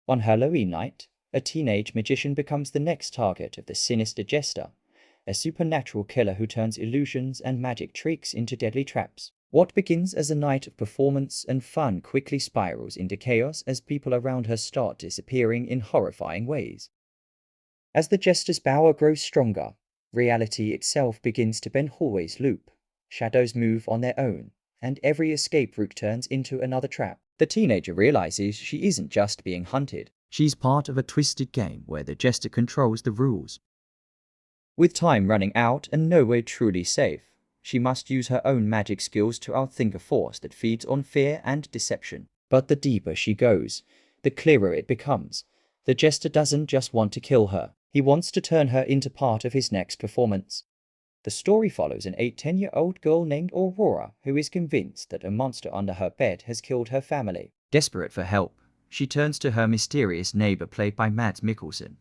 On Halloween night, a teenage magician becomes the next target of the sinister jester, a supernatural killer who turns illusions and magic tricks into deadly traps. What begins as a night of performance and fun quickly spirals into chaos as people around her start disappearing in horrifying ways. As the jester's power grows stronger, reality itself begins to bend hallways loop, shadows move on their own, and every escape route turns into another trap. The teenager realizes she isn't just being hunted. She's part of a twisted game where the jester controls the rules. With time running out and nowhere truly safe, she must use her own magic skills to outthink a force that feeds on fear and deception. But the deeper she goes, the clearer it becomes. The jester doesn't just want to kill her, he wants to turn her into part of his next performance. The story follows an 10-year-old girl named Aurora who is convinced that a monster under her bed has killed her family. Desperate for help, she turns to her mysterious neighbor played by Mads Mikkelsen,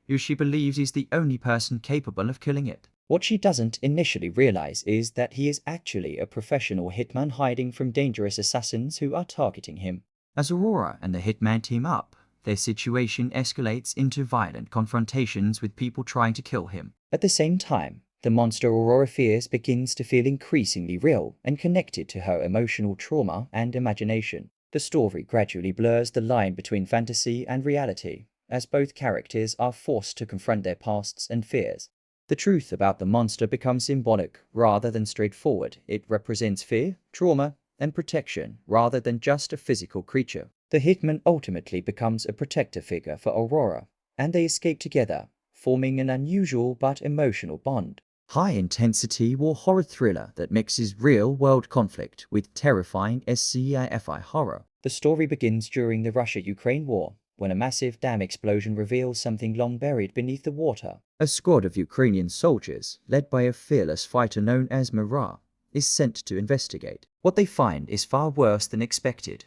who she believes is the only person capable of killing it. What she doesn't initially realize is that he is actually a professional hitman hiding from dangerous assassins who are targeting him. As Aurora and the hitman team up, their situation escalates into violent confrontations with people trying to kill him. At the same time, the monster Aurora fears begins to feel increasingly real and connected to her emotional trauma and imagination. The story gradually blurs the line between fantasy and reality, as both characters are forced to confront their pasts and fears. The truth about the monster becomes symbolic rather than straightforward. It represents fear, trauma, and protection rather than just a physical creature. The hitman ultimately becomes a protector figure for Aurora, and they escape together, forming an unusual but emotional bond. High-intensity war horror thriller that mixes real-world conflict with terrifying sci-fi horror. The story begins during the Russia-Ukraine war, when a massive dam explosion reveals something long buried beneath the water. A squad of Ukrainian soldiers, led by a fearless fighter known as Marat, is sent to investigate. What they find is far worse than expected.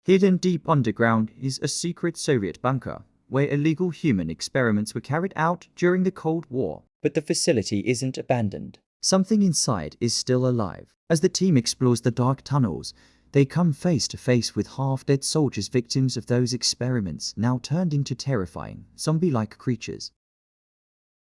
Hidden deep underground is a secret Soviet bunker, where illegal human experiments were carried out during the Cold War. But the facility isn't abandoned. Something inside is still alive. As the team explores the dark tunnels, they come face to face with half-dead soldiers, victims of those experiments, now turned into terrifying, zombie-like creatures.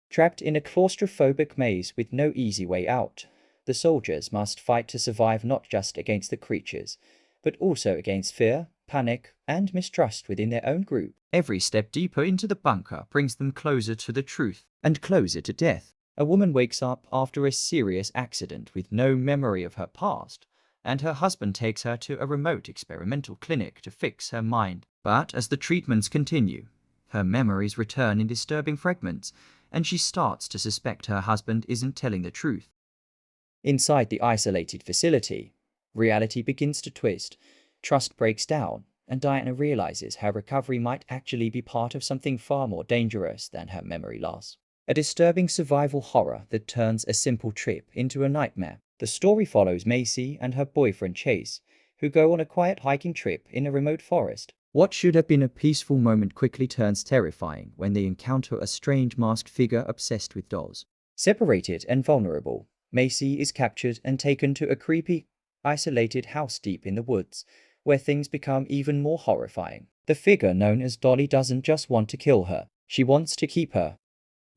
Trapped in a claustrophobic maze with no easy way out, the soldiers must fight to survive not just against the creatures, but also against fear, panic, and mistrust within their own group. Every step deeper into the bunker brings them closer to the truth, and closer to death. A woman wakes up after a serious accident with no memory of her past, and her husband takes her to a remote experimental clinic to fix her mind. But as the treatments continue, her memories return in disturbing fragments, and she starts to suspect her husband isn't telling the truth. Inside the isolated facility, reality begins to twist, trust breaks down, and Diana realizes her recovery might actually be part of something far more dangerous than her memory loss. A disturbing survival horror that turns a simple trip into a nightmare. The story follows Macy and her boyfriend Chase, who go on a quiet hiking trip in a remote forest. What should have been a peaceful moment quickly turns terrifying when they encounter a strange masked figure obsessed with dolls. Separated and vulnerable, Macy is captured and taken to a creepy, isolated house deep in the woods, where things become even more horrifying. The figure known as Dolly doesn't just want to kill her, she wants to keep her.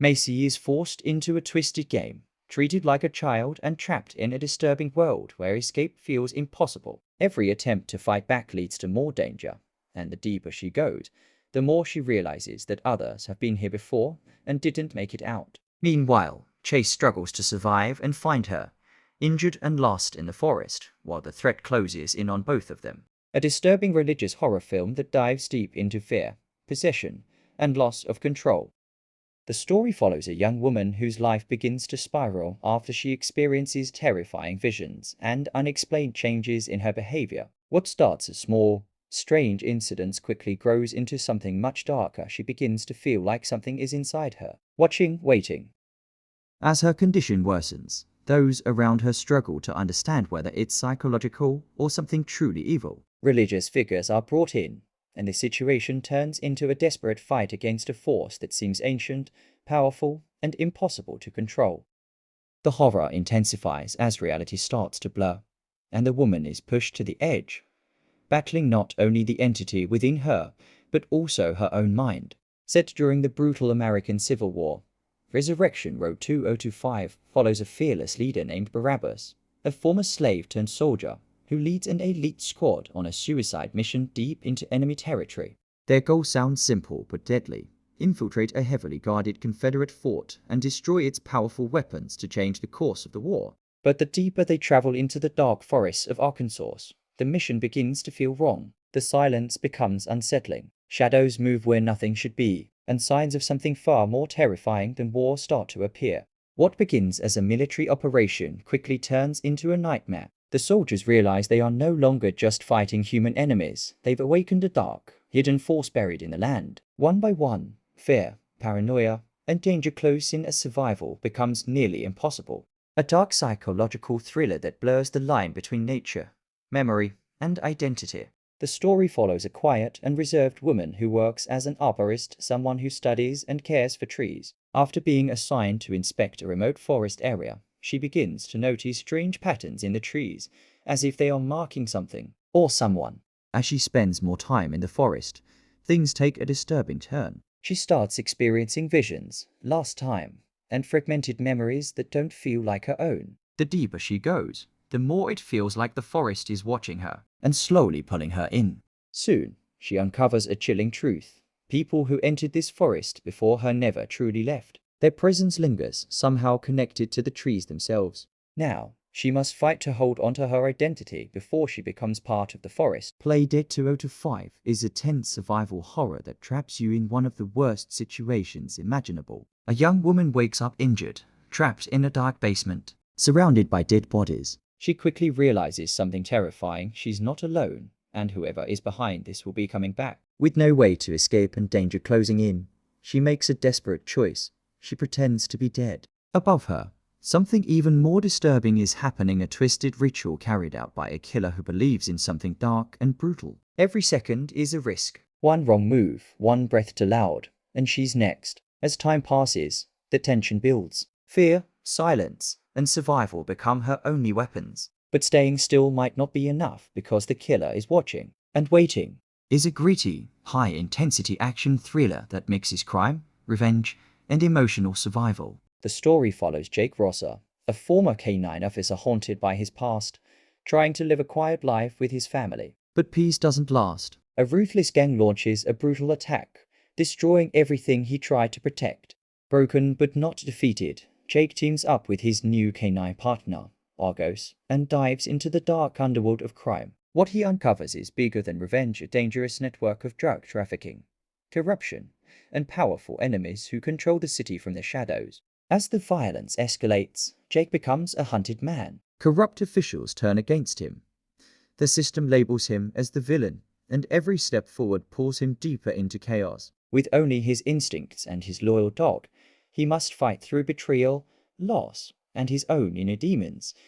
Macy is forced into a twisted game, treated like a child and trapped in a disturbing world where escape feels impossible. Every attempt to fight back leads to more danger, and the deeper she goes, the more she realizes that others have been here before and didn't make it out. Meanwhile, Chase struggles to survive and find her, injured and lost in the forest, while the threat closes in on both of them. A disturbing religious horror film that dives deep into fear, possession, and loss of control. The story follows a young woman whose life begins to spiral after she experiences terrifying visions and unexplained changes in her behavior. What starts as small, strange incidents quickly grows into something much darker. She begins to feel like something is inside her, watching, waiting. As her condition worsens, those around her struggle to understand whether it's psychological or something truly evil. Religious figures are brought in, and the situation turns into a desperate fight against a force that seems ancient, powerful, and impossible to control. The horror intensifies as reality starts to blur, and the woman is pushed to the edge, battling not only the entity within her, but also her own mind. Set during the brutal American Civil War, Resurrection Road 2025 follows a fearless leader named Barabbas, a former slave turned soldier who leads an elite squad on a suicide mission deep into enemy territory. Their goal sounds simple but deadly: infiltrate a heavily guarded Confederate fort and destroy its powerful weapons to change the course of the war. But the deeper they travel into the dark forests of Arkansas, the mission begins to feel wrong. The silence becomes unsettling. Shadows move where nothing should be, and signs of something far more terrifying than war start to appear. What begins as a military operation quickly turns into a nightmare. The soldiers realize they are no longer just fighting human enemies. They've awakened a dark, hidden force buried in the land. One by one, fear, paranoia, and danger close in as survival becomes nearly impossible. A dark psychological thriller that blurs the line between nature, memory, and identity. The story follows a quiet and reserved woman who works as an arborist, someone who studies and cares for trees. After being assigned to inspect a remote forest area, she begins to notice strange patterns in the trees, as if they are marking something or someone. As she spends more time in the forest, things take a disturbing turn. She starts experiencing visions, lost time, and fragmented memories that don't feel like her own. The deeper she goes, the more it feels like the forest is watching her and slowly pulling her in. Soon, she uncovers a chilling truth. People who entered this forest before her never truly left. Their presence lingers, somehow connected to the trees themselves. Now, she must fight to hold onto her identity before she becomes part of the forest. Play Dead 2025 is a tense survival horror that traps you in one of the worst situations imaginable. A young woman wakes up injured, trapped in a dark basement, surrounded by dead bodies. She quickly realizes something terrifying: she's not alone, and whoever is behind this will be coming back. With no way to escape and danger closing in, she makes a desperate choice. She pretends to be dead. Above her, something even more disturbing is happening: a twisted ritual carried out by a killer who believes in something dark and brutal. Every second is a risk. One wrong move, one breath too loud, and she's next. As time passes, the tension builds. Fear, silence, and survival become her only weapons. But staying still might not be enough because the killer is watching. And Waiting is a gritty, high-intensity action thriller that mixes crime, revenge, and emotional survival. The story follows Jake Rosser, a former K-9 officer haunted by his past, trying to live a quiet life with his family. But peace doesn't last. A ruthless gang launches a brutal attack, destroying everything he tried to protect. Broken but not defeated, Jake teams up with his new K-9 partner, Argos, and dives into the dark underworld of crime. What he uncovers is bigger than revenge: a dangerous network of drug trafficking, corruption, and powerful enemies who control the city from the shadows. As the violence escalates, Jake becomes a hunted man. Corrupt officials turn against him. The system labels him as the villain, and every step forward pulls him deeper into chaos. With only his instincts and his loyal dog, he must fight through betrayal, loss, and his own inner demons